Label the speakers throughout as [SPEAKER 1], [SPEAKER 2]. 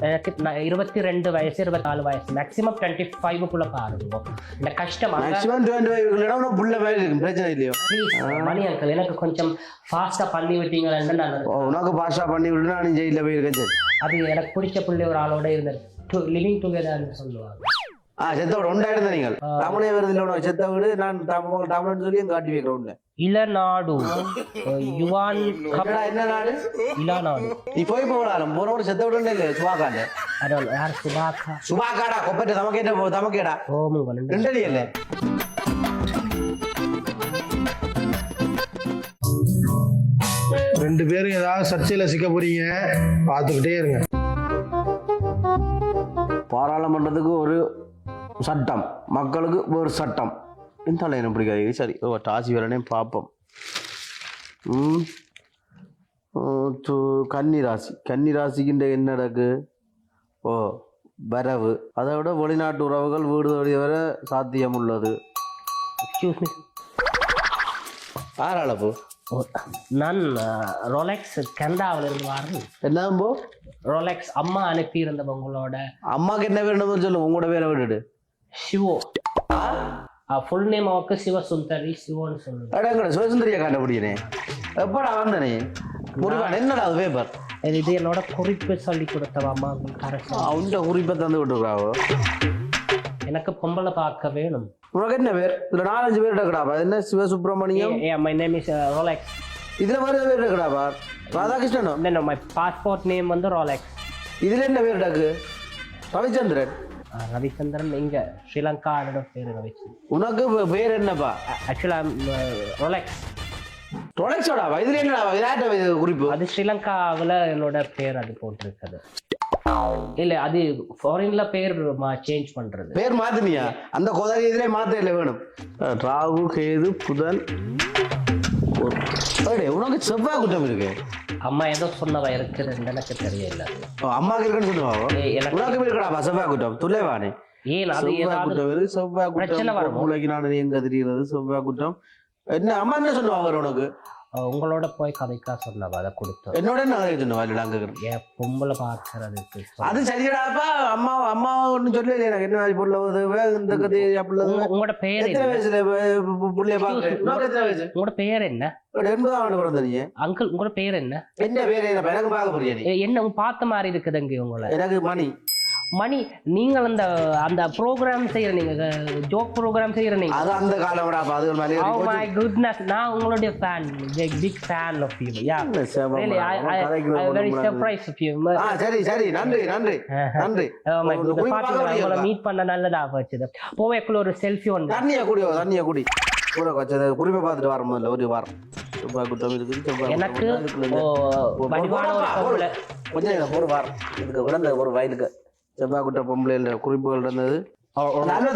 [SPEAKER 1] எனக்கு 22 வயசு 24 வயசு மேக்ஸிமம் 25க்குள்ள பாருங்க. இந்த கஷ்டம்
[SPEAKER 2] மேக்ஸிமம் 25 புள்ள மாதிரி இருக்கும், பிரச்சனை இல்லையோ?
[SPEAKER 1] மணி அங்கிள் எனக்கு கொஞ்சம் ஃபாஸ்டா பண்ணி விட்டீங்கன்னு நான்
[SPEAKER 2] உனக்கு ஃபாஸ்டா பண்ணி விட்டு நான் ஜெயில போயிருக்கேன்.
[SPEAKER 1] அது எனக்கு பிடிச்ச புள்ளி ஒரு ஆளோட இருந்தது லிவிங் டுகெதர்னு சொல்லுவாங்க.
[SPEAKER 2] செத்த வீடு உண்டாயிருந்த நீங்கள் தமிழே வருது இல்லை செத்த வீடு நான் தமிழ்னு சொல்லி காட்டி வைக்கிறோம்.
[SPEAKER 1] இளநாடு யுவான்
[SPEAKER 2] என்ன நாடு?
[SPEAKER 1] இளநாடு.
[SPEAKER 2] நீ போய் போகலாம் போனோட செத்த விடு இல்லை சுபாக்காண்டு
[SPEAKER 1] யார் சுபாக்கா?
[SPEAKER 2] சுபாக்காடா கொப்பட்டு தமக்கேடா
[SPEAKER 1] ஓமுங்க
[SPEAKER 2] ரெண்டடி இல்லை.
[SPEAKER 3] ரெண்டு பேரும் ஏதாவது சர்ச்சையில சிக்க போறீங்க, பார்த்துக்கிட்டே இருங்க.
[SPEAKER 2] பாராளுமன்றத்துக்கு ஒரு சட்டம், மக்களுக்கு ஒரு சட்டம். இந்த என்ன பிடிக்காது. சரி டாசி வரனே பார்ப்போம். கன்னிராசிக்கின்ற என்ன நடக்கு? ஓ வரவு, அதை விட வெளிநாட்டு உறவுகள் வீடு தேடி வர சாத்தியம் உள்ளது. ஆறாளப்போ
[SPEAKER 1] நான் ரோலெக்ஸ் கனடாவில் இருந்து வரேன்.
[SPEAKER 2] என்ன போ
[SPEAKER 1] ரோலெக்ஸ் அம்மா அனுப்பி இருந்தவங்களோட.
[SPEAKER 2] அம்மாக்கு என்ன வேணும்னு சொல்லு, உங்களோட பேரை விட்டுடு.
[SPEAKER 1] சிவோ ஃபுல் நேம் அவருக்கு சிவசுந்தரி சிவோன்னு சொல்லுங்க.
[SPEAKER 2] சிவசுந்தரியா கண்டுபிடிக்கிறே எப்படா வந்தனே முருகன் என்னடா அது பேப்பர்?
[SPEAKER 1] இது என்னோட குறிப்பு சொல்லி கொடுத்தவா அம்மா.
[SPEAKER 2] அவன்கிட்ட குறிப்பை தந்து விட்டுருக்காவோ.
[SPEAKER 1] எனக்கு பொம்பளை பார்க்க வேணும்.
[SPEAKER 2] உனக்கு என்ன பேர்? இதுல 4-5 பேர் இருக்கடாப்பா. என்ன Sivasubramaniam?
[SPEAKER 1] My name is Rolex.
[SPEAKER 2] இதுல வேற பேர் இருக்கடாப்பா? Radhakrishnan.
[SPEAKER 1] No my passport name வந்து ரோலெக்ஸ்.
[SPEAKER 2] இதுல என்ன பேர் இருக்கு? ரவிச்சந்திரன்.
[SPEAKER 1] ரவிச்சந்திரன் இங்க ஸ்ரீலங்கா பேரு ரவிச்சந்திரன்.
[SPEAKER 2] உனக்கு பேர் என்னப்பா?
[SPEAKER 1] ஆக்சுவலா ரோலெக்ஸ்.
[SPEAKER 2] ரோலெக்ஸோடாப்பா? இதுல என்னடா குறிப்பு?
[SPEAKER 1] அது ஸ்ரீலங்காவில் என்னோட பேர் அது போட்டிருக்குது. இல்ல அது ஃபாரின்ல பேர் சேஞ்ச் பண்றது.
[SPEAKER 2] பேர் மாத்தினியா? அந்த கோதாரி இதுல மாத்த இல்லை வேணும். ராகு கேது புதன். உனக்கு செவ்வாய் குற்றம் இருக்கு.
[SPEAKER 1] அம்மா ஏதோ சொன்னவா இருக்குன்னு எனக்கு தெரியல.
[SPEAKER 2] அம்மாக்கு இருக்குன்னு சொல்லுவாங்க. உனக்கு இருக்கடா செவ்வாய் குற்றம் துளைவானே.
[SPEAKER 1] ஏன் அது ஏதாவது
[SPEAKER 2] செவ்வாய் குற்றம் மூளைக்கு நான் எங்க தெரியுறது? செவ்வாய் குற்றம் என்ன அம்மா என்ன சொல்லுவாங்க உனக்கு?
[SPEAKER 1] உங்களோட போய் கதைக்கா சொன்னவா அதை கொடுத்தோம்.
[SPEAKER 2] என்னோட என்ன கதை சொன்னவா? இல்ல
[SPEAKER 1] என் பொம்பளை பார்க்கறதுக்கு
[SPEAKER 2] அது சரிடாப்பா. அம்மா ஒன்னும் சொல்லல எனக்கு. என்ன பொருள் இந்த கதை
[SPEAKER 1] உங்களோட பேர்
[SPEAKER 2] எத்தனை வயசுல புள்ளைய பாக்குறேன்?
[SPEAKER 1] உங்களோட பேர் என்ன?
[SPEAKER 2] 80ஆம் ஆண்டு பிறந்தீங்க.
[SPEAKER 1] அங்கிள் உங்களோட பேர் என்ன?
[SPEAKER 2] என்ன பேர்? எனக்கு பார்க்க போறியா?
[SPEAKER 1] என்ன பார்த்த மாதிரி இருக்குதுங்க உங்களை?
[SPEAKER 2] எனக்கு மணி.
[SPEAKER 1] மணி நீங்கள் அந்த ப்ரோக்ராம் செய்யற நீங்க ஜோக் ப்ரோக்ராம் செய்யற நீங்க
[SPEAKER 2] அது அந்த காலம்டா. அது ஒரு மாதிரி
[SPEAKER 1] oh my goodness நான் உங்களுடைய fan, big fan of you. yeah really I very surprised of you.
[SPEAKER 2] சரி நன்றி
[SPEAKER 1] oh my god உங்களை மீட் பண்ண நல்லதா போச்சு. போவேக்குள்ள ஒரு செல்ஃபி ஒன்று. தண்ணியா
[SPEAKER 2] குடி பூரா வச்சது குறிப்பை பார்த்துட்டு வரணும். ஒரு வாரம்
[SPEAKER 1] எனக்கு வடிவான ஒரு பொம்பளை
[SPEAKER 2] கொஞ்சம் ஒரு வாரம் இதுக்கு விடந்த ஒரு வயலுக்கு செவ்வாய் குட்ட பொம்பளை குறிப்புகள் இருந்தது.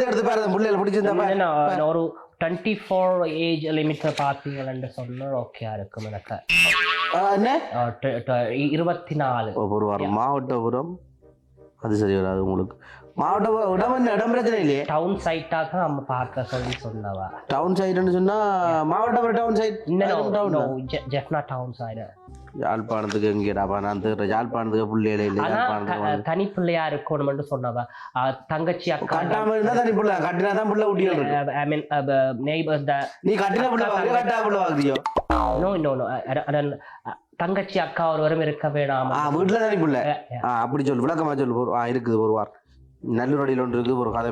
[SPEAKER 2] எடுத்து பாரு பிள்ளைகள் பிடிச்சிருந்தா
[SPEAKER 1] ஒரு 24 ஏஜ் லிமிட் பார்த்தீங்கன்னு சொன்னா ஓகே இருக்கும். எனக்கு
[SPEAKER 2] என்ன
[SPEAKER 1] 24
[SPEAKER 2] ஒரு வாரம் மாவட்டபுரம். அது சரி வராது உங்களுக்கு. மாவட்டம் இடம் பிரச்சனை இல்லையே.
[SPEAKER 1] டவுன் சைட்டா தான் நம்ம பார்க்க சொல்லி சொன்னவா.
[SPEAKER 2] டவுன் சைடுன்னு சொன்னா மாவட்டம் town side
[SPEAKER 1] Jaffna town side.
[SPEAKER 2] யாழ்ப்பாணத்துக்கு எங்கேடாப்பா? நான் யாழ்ப்பாணத்துக்கு பிள்ளைகள இல்லை.
[SPEAKER 1] தனி பிள்ளையா இருக்கணும்னு சொன்னவா. தங்கச்சி அக்கா
[SPEAKER 2] கட்டாம இருந்தா தனி பிள்ளை, கட்டினா தான் பிள்ளை ஊட்டிகள்.
[SPEAKER 1] ஐ மீன் நெய்பர் நீ
[SPEAKER 2] கட்டின பிள்ளை கட்டா பிள்ளை வாங்குறியோ?
[SPEAKER 1] நோ தங்கச்சி அக்கா ஒருவரும் இருக்க வேணாமா?
[SPEAKER 2] வீட்டுல தனி பிள்ளை அப்படி சொல்லு, விளக்கமா சொல்லு. இருக்குது ஒரு வாரம் நல்லூரடியில் ஒன்று இருக்குது ஒரு கதை.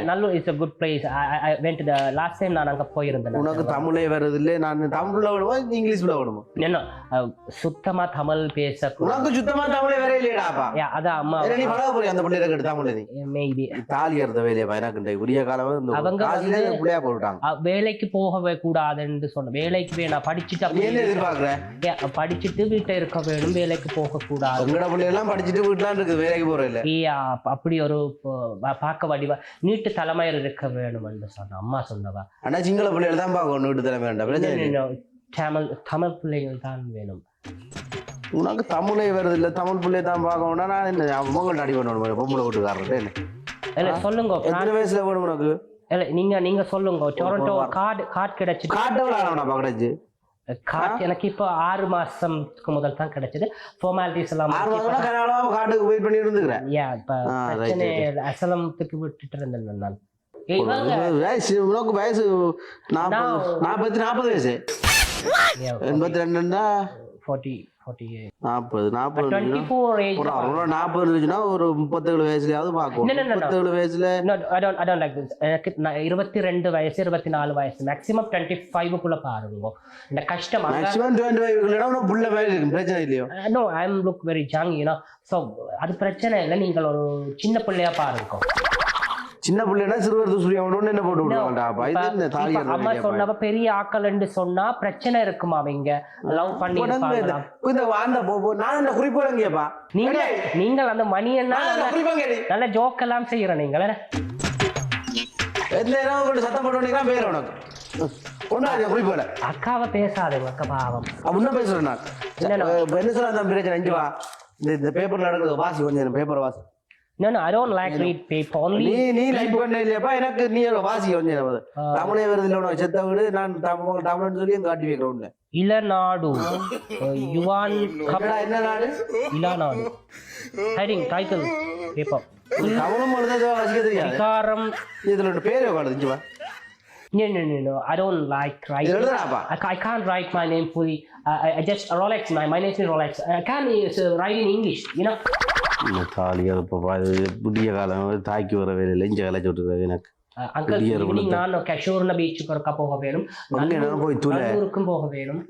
[SPEAKER 1] Nallur is a good place. I went the last time நான் அங்க போயிருந்தேன்.
[SPEAKER 2] உனக்கு தமிழே வருது இல்லை? நான் தமிழ்ல விடுமா இங்கிலீஷ்ல விடுமா?
[SPEAKER 1] என்ன சுத்தமா தமிழ் பேச
[SPEAKER 2] உனக்கு சுத்தமா தமிழே வர இல்லையாப்பா?
[SPEAKER 1] அதான் அம்மா
[SPEAKER 2] நீ பழக போறியா அந்த பிள்ளைய கேட்டு தமிழ்?
[SPEAKER 1] மேபி
[SPEAKER 2] தாலி எடுத்த வேலையா எனக்கு உரிய காலம்
[SPEAKER 1] அவங்க
[SPEAKER 2] பிள்ளையா போட்டாங்க.
[SPEAKER 1] வேலைக்கு போகவே கூடாதுன்னு சொன்ன. வேலைக்கு வேணாம் படிச்சுட்டு
[SPEAKER 2] எதிர்பார்க்கிறேன்.
[SPEAKER 1] படிச்சுட்டு வீட்டை இருக்க வேணும், வேலைக்கு போக கூடாது.
[SPEAKER 2] உங்களோட பிள்ளைலாம் படிச்சுட்டு வீட்டுலாம் இருக்குது, வேலைக்கு போற இல்லை.
[SPEAKER 1] அப்படி ஒரு பார்க்க வடிவா நீட்டு தலைமையில் இருக்க வேணும் என்று சொன்ன அம்மா சொன்னவா.
[SPEAKER 2] ஆனா சிங்கள பிள்ளைகள் தான் பார்க்கணும், வீட்டு தலைமை வேண்டாம்.
[SPEAKER 1] தமிழ் பிள்ளைகள் தான் வேணும்.
[SPEAKER 2] உனக்கு தமிழே வருது இல்ல? தமிழ் பிள்ளைய தான் பார்க்கணும்னா நான் என்ன பொங்கல் அடி பண்ணணும் பொம்பளை வீட்டுக்காரர்கிட்ட?
[SPEAKER 1] என்ன சொல்லுங்க
[SPEAKER 2] எத்தனை வயசுல வேணும் உனக்கு?
[SPEAKER 1] இல்ல நீங்க சொல்லுங்க. டொரண்டோ கார்டு கிடைச்சு
[SPEAKER 2] கார்டு கிடைச்சு
[SPEAKER 1] காட்டு எனக்கு இப்போ 6 மாசத்துக்கு முதல் தான் கிடைச்சது. ஃபார்மாலிட்டிஸ் எல்லாம்
[SPEAKER 2] 6 மாசம்னா கனடால காட்டுக்கு வெயிட் பண்ணி இருந்துக்கிறேன்.
[SPEAKER 1] இப்போ பிரச்சனை அசலத்துக்கு விட்டுட்டு இருந்தேன் நான்.
[SPEAKER 2] உனக்கு வயசு 40 வயசு 82 இருந்துச்சுன்னா ஒரு 37 வயசுலயாவது பார்க்கும். 37 வயசுல
[SPEAKER 1] 22 வயசு 24 வயசு மேக்ஸிமம் 25க்குள்ள பாருங்க. இந்த கஷ்டம்
[SPEAKER 2] மேக்ஸிமம் 25 புள்ள மாதிரி இருக்கும். பிரச்சனை இல்லையோ?
[SPEAKER 1] நோ ஐ அம் லுக் வெரி யங் ஸோ அது பிரச்சனை இல்லை. நீங்கள் ஒரு சின்ன பிள்ளையா பாருங்க.
[SPEAKER 2] சின்ன பிள்ளைனா சிறுவர் சூரியன் என்ன போட்டு விடுவாங்க.
[SPEAKER 1] அம்மா சொன்னப்ப பெரிய ஆக்கள் என்று சொன்னா பிரச்சனை இருக்குமா? அவங்க லவ் பண்ணி நீங்கள் அந்த மணி என்ன நல்ல ஜோக் எல்லாம் செய்யற நீங்கள்
[SPEAKER 2] சத்தம் போட்டு
[SPEAKER 1] அக்காவை பேசாதே அக்கா பாவம்.
[SPEAKER 2] அவன் பேசுறேன் நான் என்ன சொல்ல பிரச்சனை. இங்க வா, இந்த பேப்பர்ல நடக்குது வாசி, கொஞ்சம் பேப்பர் வாசி.
[SPEAKER 1] No, I don't like read paper only.
[SPEAKER 2] நீ லைக் பண்ண இல்லையாப்பா? எனக்கு நீ வாசி கொஞ்சம் தமிழே வருது இல்லை செத்த விடு. நான் தமிழ்னு சொல்லி காட்டி வைக்கிறோம்.
[SPEAKER 1] இளநாடு யுவான்
[SPEAKER 2] என்ன நாடு?
[SPEAKER 1] இளநாடு ஹெடிங் டைட்டில் பேப்பர்
[SPEAKER 2] தமிழும் வாசிக்க தெரியாது. இதுல பேரே காணுது.
[SPEAKER 1] No, I don't like writing. I can't write my name fully. I just Rolex. My name is Rolex. I can't write in English,
[SPEAKER 2] தாலியாக இப்போ புதிய காலம் தாக்கி வர வேலையில் இஞ்ச கலை சொல்றது எனக்கு.
[SPEAKER 1] நான் கஷூர்ன பீச்சுக்கு ஒருக்கா போக வேணும்.
[SPEAKER 2] போய்
[SPEAKER 1] தூளுக்கும் போக வேணும்.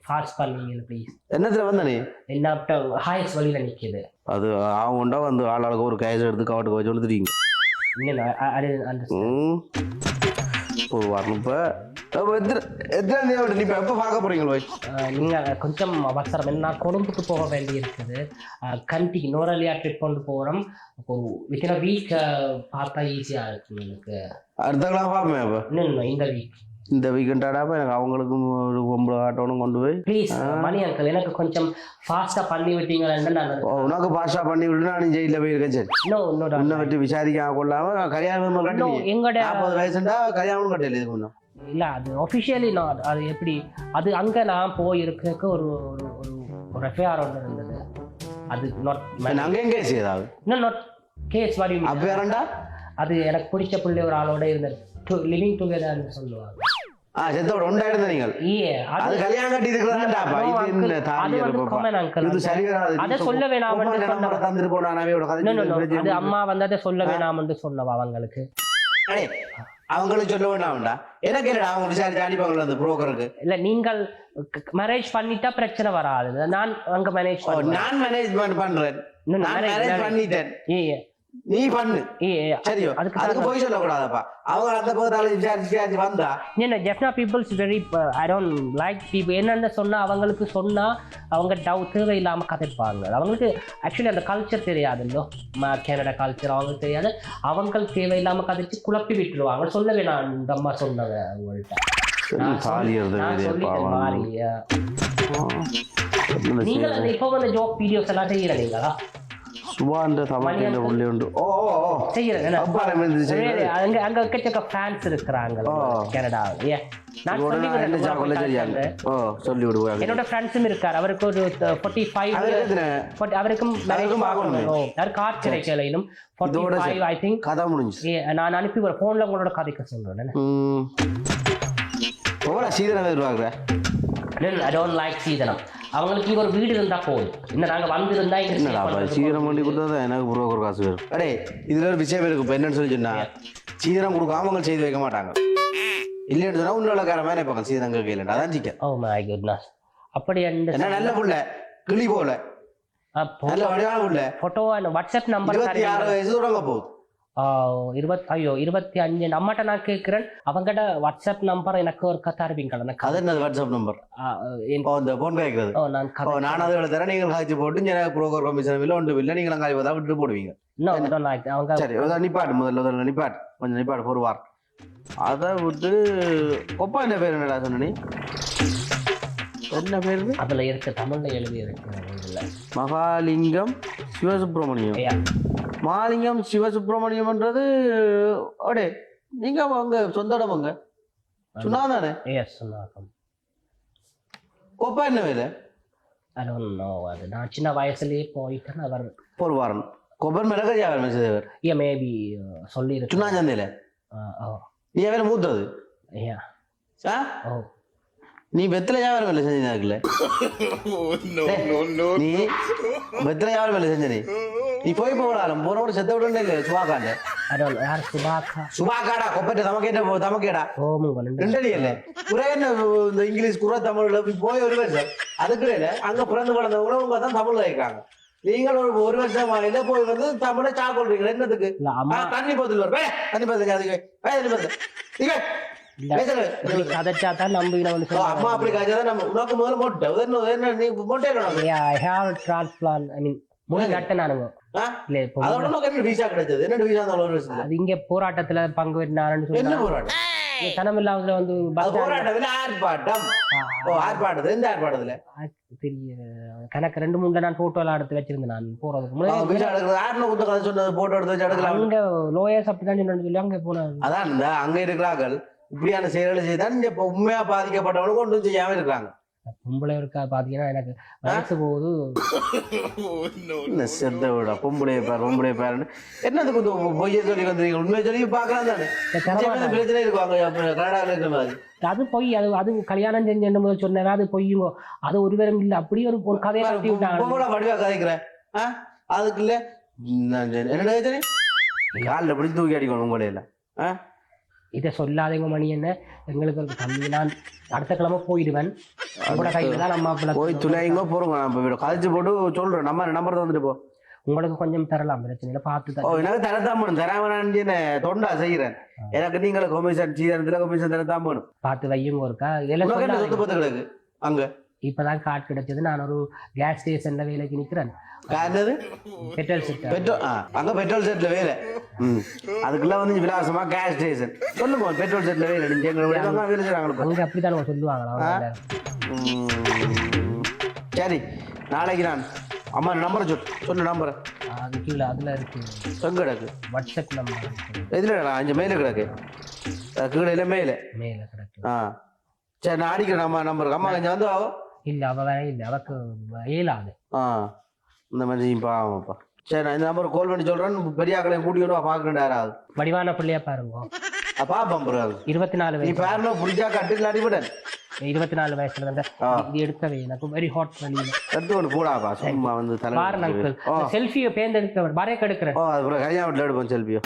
[SPEAKER 1] ஃபாஸ்ட் பண்ணுங்க ப்ளீஸ்.
[SPEAKER 2] என்னத்துல வந்த நீ?
[SPEAKER 1] என்ன ஹாய்ஸ் வழியில நிக்குது.
[SPEAKER 2] அது அவங்க உண்டா வந்து ஆளாளுக்கு ஒரு கைஸ் எடுத்து கவட்டுக்கு வச்சு வந்துட்டீங்க. ஒரு வாரம் நீங்க
[SPEAKER 1] கொஞ்சம் அவசரம் என்ன கொழும்புக்கு போக வேண்டி இருக்குது. கண்டி நோரலியா ட்ரிப் கொண்டு போறோம். ஒரு வித்தின் அ வீக் பார்த்தா ஈஸியா இருக்கும் எனக்கு. இந்த வீக்
[SPEAKER 2] இந்த வீக்கெண்டாடாப்ப எனக்கு அவங்களுக்கும் ஒரு 9 ஆட்டோனும் கொண்டு போய்
[SPEAKER 1] ப்ளீஸ் மணி அங்கிள் எனக்கு கொஞ்சம் ஃபாஸ்டா பண்ணி விட்டீங்கன்னு நான்
[SPEAKER 2] உனக்கு ஃபாஸ்டா பண்ணி விட்டு நான் ஜெயில போயிருக்கேன். சரி உன்னை விட்டு விசாரிக்க கொள்ளாம கல்யாணம் எங்கட 40 வயசுண்டா கல்யாணம் கட்டல இதுக்கு முன்ன
[SPEAKER 1] இல்ல. அது ஒஃபிஷியலி நான் அது எப்படி அது அங்க நான் போயிருக்க ஒரு ஒரு எஃப்ஐஆர் ஒன்று இருந்தது. அது நாட்
[SPEAKER 2] அங்க எங்க கேஸ் ஏதாவது
[SPEAKER 1] நாட் கேஸ் வாடி
[SPEAKER 2] அப்பேரண்டா
[SPEAKER 1] அது எனக்கு பிடிச்ச பிள்ளை ஒரு ஆளோட இருந்தது. லிவிங் டுகெதர்னு சொல்லுவாங்க.
[SPEAKER 2] செத்தோட ஒண்டாயிருந்து நீங்கள் அது கல்யாணம் கட்டி இருக்கிறாண்டாப்பா. இது என்ன தாலியா? இது சரி வராது.
[SPEAKER 1] அத சொல்ல வேணாம் என்று சொன்னவ
[SPEAKER 2] தந்துட்டு போனானே ஒரு கதை.
[SPEAKER 1] அது அம்மா வந்து அத சொல்ல வேணாம் என்று சொன்னவ அவங்களுக்கு.
[SPEAKER 2] அவங்களுக்கு சொல்ல வேண்டாம்டா. எனக்கு என்னடா அவங்க விசாரிச்சு அனுப்பிவாங்களா அந்த புரோக்கருக்கு?
[SPEAKER 1] இல்ல நீங்கள் மேரேஜ் பண்ணிட்டா பிரச்சனை வராது. நான் அங்க மேனேஜ்
[SPEAKER 2] நான் மேனேஜ்மென்ட் பண்றேன். நான் மேனேஜ் பண்ணிட்டேன். நீ பண்ணு சரியோ? அதுக்கு போய் சொல்லக்கூடாதப்பா. அவங்க அந்த போதால விசாரிச்சு வந்தா
[SPEAKER 1] என்ன Jaffna peoples very I don't like people. என்னென்ன சொன்னா அவங்களுக்கு சொன்னா அவங்க தேவையில்லாம கதைப்பாங்க. அவங்களுக்கு ஆக்சுவலி அந்த கல்ச்சர் தெரியாது இல்லோ, கனடா கல்ச்சர் அவங்களுக்கு தெரியாது. அவங்க தேவையில்லாம கதைச்சு குழப்பி விட்டுருவாங்க. சொல்ல வேணாம் அந்த அம்மா சொன்னவ அவங்கள்ட்ட. நீங்க இப்போ வந்து ஜோக் வீடியோஸ் எல்லாம் செய்யறீங்களா?
[SPEAKER 2] சுபாண்ட தமிழ் உள்ளே உண்டு.
[SPEAKER 1] அங்க எக்கச்சக்க ஃபேன்ஸ் இருக்கிறாங்க கனடாவில். என்னோட ஃப்ரெண்ட்ஸும் இருக்காரு. அவருக்கு ஒரு 45 அவருக்கும் கார்டு கிடைக்கலையும் 45 ஐ திங்க்
[SPEAKER 2] கதை முடிஞ்சு.
[SPEAKER 1] நான் அனுப்பி ஒரு போன்ல உங்களோட கதைக்க சொல்றேன்.
[SPEAKER 2] சீதனம் எதிர்பார்க்குற?
[SPEAKER 1] I don't like சீதனம். அவங்களுக்கு இங்க ஒரு வீடு இருந்தா போதும். இன்னும் நாங்க வந்திருந்தா
[SPEAKER 2] சீதனம் பண்ணி கொடுத்தா எனக்கு புரோக்கர் காசு வேறு. அடே இதுல ஒரு விஷயம் இருக்கு. இப்போ என்னன்னு சொல்லி சொன்னா சீதனம் கொடுக்காம அவங்க செய்து வைக்க மாட்டாங்க. இல்லைன்னு சொன்னா உன்னோட மேலே இப்போ சீதனம் கேட்கல. அதான் சிக்கன்.
[SPEAKER 1] Oh my goodness. அப்படி
[SPEAKER 2] என்ன நல்ல புள்ள கிளி போல நல்ல வடிவான புள்ள.
[SPEAKER 1] போட்டோ வாட்ஸ்அப் நம்பர்
[SPEAKER 2] 26 வயசு தொடங்க போகுது.
[SPEAKER 1] 25 நம்மகிட்ட நான் கேட்கிறேன். அவங்ககிட்ட வாட்ஸ்அப் நம்பர் எனக்கு ஒரு தருவீங்க.
[SPEAKER 2] அது என்ன வாட்ஸ்அப் நம்பர்? போன் கேட்கறது. நான் அதை தரேன். நீங்கள் காய்ச்சி போட்டு புரோக்கர் கமிஷன் இல்லை ஒன்று இல்லை நீங்கள் காய்ச்சி பார்த்தா விட்டு போடுவீங்க. சரி நிப்பாட்டு முதல்ல நிப்பாட்டு கொஞ்சம் நிப்பாட்டு ஒரு வாரம். அதை விட்டு கொப்பா என்ன பேர் என்னடா சொன்ன நீ? என்ன பேர்
[SPEAKER 1] அதுல இருக்கு தமிழ்ல எழுதி இருக்கு.
[SPEAKER 2] மகாலிங்கம் சிவசுப்பிரமணியம். மகாலிங்கம் சிவசுப்பிரமணியம்ன்றது அடே நீங்க அவங்க சொந்த இடமுங்க சுண்ணாதானே? கொப்பா என்ன வேலை
[SPEAKER 1] I don't know. அது நான் சின்ன வயசுலயே போயிட்டேன் அவர்
[SPEAKER 2] ஒரு வாரம் கொப்பன் மிளகா வியாபாரம் மெசேவர்
[SPEAKER 1] மேபி சொல்லியிருக்கு
[SPEAKER 2] சுண்ணா சந்தையில நீ வேலை மூத்தது நீ வெத்தில வியாபாரம் வேலை செஞ்சிருக்கல நீ வெத்தில வியாபாரம் வேலை செஞ்ச நீ போய் போகலாம் போன ஒரு செத்த விட இல்லை சுபாக்காண்ட
[SPEAKER 1] யார் சுபாக்கா
[SPEAKER 2] சுபாக்காடா கொப்பட்ட தமக்கேடா ரெண்டடி இல்லை குறை என்ன இந்த இங்கிலீஷ் குறை தமிழ்ல போய் ஒரு வருஷம் அதுக்கு இல்லை அங்க பிறந்து வளர்ந்த உறவுங்க தான் தமிழ்ல இருக்காங்க நீங்கள் ஒரு வருஷம் இல்ல போய் வந்து தமிழை சாக்கொள்றீங்க என்னத்துக்கு தண்ணி போத்துல வர தண்ணி பத்துங்க அதுக்கு தண்ணி பத்து
[SPEAKER 1] கதைச்சாதான் நம்பின
[SPEAKER 2] அம்மா அப்படி காய்ச்சாதான் நம்ம உனக்கு முதல்ல மொட்டை நீ மொட்டை
[SPEAKER 1] அது இங்க போராட்டத்துல பங்கு பெற்றாருன்னு சொல்லி கனமில்லாமல வந்து கணக்கு 2-3 நான் போட்டோ எல்லாம் எடுத்து வச்சிருந்தேன் நான் போறதுக்கு அங்க லோயர்ஸ் அப்படிதான் சொல்லி அங்க போனாங்க
[SPEAKER 2] அதான் அங்க இருக்கிறார்கள் இப்படியான செயல்களை செய்தான் இங்க உண்மையா பாதிக்கப்பட்டவனுக்கு ஒன்றும் செய்யாம இருக்காங்க
[SPEAKER 1] பொம்பளை இருக்கா பாத்தீங்கன்னா எனக்கு வயசு போகுது
[SPEAKER 2] செத்த விட பொம்பளைய பேரு என்னதுக்கு பொய்ய சொல்லி வந்துருக்கீங்க உண்மையை சொல்லி பாக்கலாம் தானே பிரச்சனை இருக்குவாங்க கனடாவில் இருக்கிற மாதிரி
[SPEAKER 1] அது பொய் அது கல்யாணம் செஞ்சு முதல் சொன்னா அது பொய்யுங்கோ அது ஒரு பேரும் இல்ல அப்படி ஒரு கதையை கட்டி விட்டாங்க
[SPEAKER 2] வடிவா கதைக்கிறேன் அதுக்கு இல்ல என்ன காலில் எப்படி தூக்கி அடிக்கணும் உங்களையில
[SPEAKER 1] இதை சொல்லாதவங்க மணி என்ன எங்களுக்கு ஒரு தம்பி நான் அடுத்த கிழமை போயிடுவேன் உங்களோட கையில தான் நம்ம
[SPEAKER 2] போய் துளையங்க போறோம் கழிச்சு போட்டு சொல்றேன் நம்பர் வந்துட்டு போ
[SPEAKER 1] உங்களுக்கு கொஞ்சம் தரலாம் பிரச்சனை பார்த்து
[SPEAKER 2] எனக்கு தரத்தான் போகணும் தராம தொண்டா செய்யறேன் எனக்கு நீங்களும் கமிஷன் சீரத்துல கமிஷன் தரத்தான் போகணும்
[SPEAKER 1] பார்த்து வையும் ஒருக்கா
[SPEAKER 2] சொத்து பத்து கிடக்கு அங்க
[SPEAKER 1] இப்பதான் கார்டு கிடைச்சது நான் ஒரு கேஸ் ஸ்டேஷன்ல வேலைக்கு நிக்கிறேன் பெட்ரோல் செட்
[SPEAKER 2] அங்க பெட்ரோல் செட்ல வேலை அதுக்குள்ள வந்து விலாசமா கேஸ் ஸ்டேஷன் சொல்லுங்க பெட்ரோல் செட்ல வேலை வேலை செய்றாங்க
[SPEAKER 1] அங்க அப்படிதான் சொல்லுவாங்களா
[SPEAKER 2] சரி நாளைக்கு நான் அம்மா நம்பர் சொல்லு நம்பர்
[SPEAKER 1] அது கீழே அதுல இருக்கு
[SPEAKER 2] எங்க கிடக்கு
[SPEAKER 1] வாட்ஸ்அப் நம்பர்
[SPEAKER 2] எதுல அஞ்சு மேல கிடக்கு கீழே மேல
[SPEAKER 1] கிடக்கு
[SPEAKER 2] சரி நான் அடிக்கிறேன் அம்மா நம்பருக்கு அம்மா கொஞ்சம் வந்து ஆகும்
[SPEAKER 1] இல்ல அவ வேற இல்ல அவக்கு இயலாது
[SPEAKER 2] இந்த மாதிரி பாவம்ப்பா சரி நான் இந்த நம்பர் கால் பண்ணி சொல்றேன் பெரிய ஆக்களையும் கூட்டிக்கிட்டு பாக்குறேன் யாராவது
[SPEAKER 1] வடிவான பிள்ளையா பாருங்க
[SPEAKER 2] பாப்பா
[SPEAKER 1] 24 வயசு
[SPEAKER 2] பாருங்க புடிச்சா கட்டில் அடிபடன்
[SPEAKER 1] 24 வயசுல வந்து இது எடுக்கவே எனக்கு வெரி ஹாட் வழியில
[SPEAKER 2] எடுத்து ஒன்று போடாப்பா சும்மா வந்து
[SPEAKER 1] பாருங்க செல்ஃபியை பேர்ந்தெடுக்க வரேக்க எடுக்கிறேன்
[SPEAKER 2] கல்யாணம் வீட்டில் எடுப்போம் செல்ஃபியோ